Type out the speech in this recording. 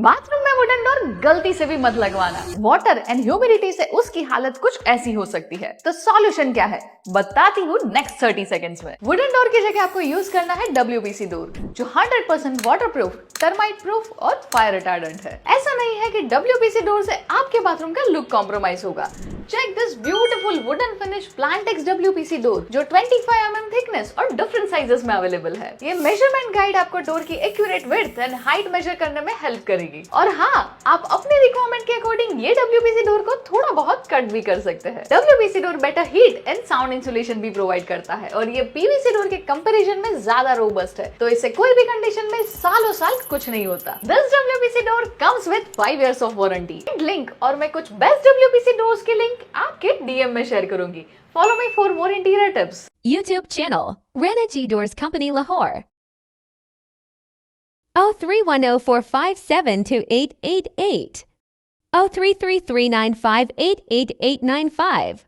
Bathroom में wooden door गलती से भी मत लगवाना। वाटर एंड ह्यूमिडिटी से उसकी हालत कुछ ऐसी हो सकती है। तो सॉल्यूशन क्या है बताती हूँ नेक्स्ट 30 सेकंड्स में। वुडन डोर की जगह आपको यूज करना है WPC डोर, जो 100% वाटरप्रूफ, टर्माइट प्रूफ और फायर रिटार्डेंट है। ऐसा नहीं है कि WPC डोर से आपके बाथरूम का लुक कॉम्प्रोमाइज होगा। Check this beautiful wooden finish Plantex WPC door, जो 25 mm थिकनेस और डिफरेंट साइजेस में अवेलेबल है। ये मेजरमेंट गाइड आपको डोर की accurate width and height measure करने में हेल्प करेगी। और हाँ, आप अपने रिक्वायरमेंट के अकॉर्डिंग ये WPC डोर को थोड़ा बहुत कट भी कर सकते हैं। WPC door better heat and sound insulation भी प्रोवाइड करता है और ये PVC डोर के कंपैरिजन में ज्यादा रोबस्ट है, तो इससे कोई भी कंडीशन में सालों साल कुछ नहीं होता। This WPC door comes with 5 years of warranty. Link और मैं कुछ बेस्ट WPC डोर्स के लिंक आपके DM में शेयर करूंगी। Follow me for more interior tips. YouTube channel, Wpc Doors Company Lahore. 031045728888. 0333958895.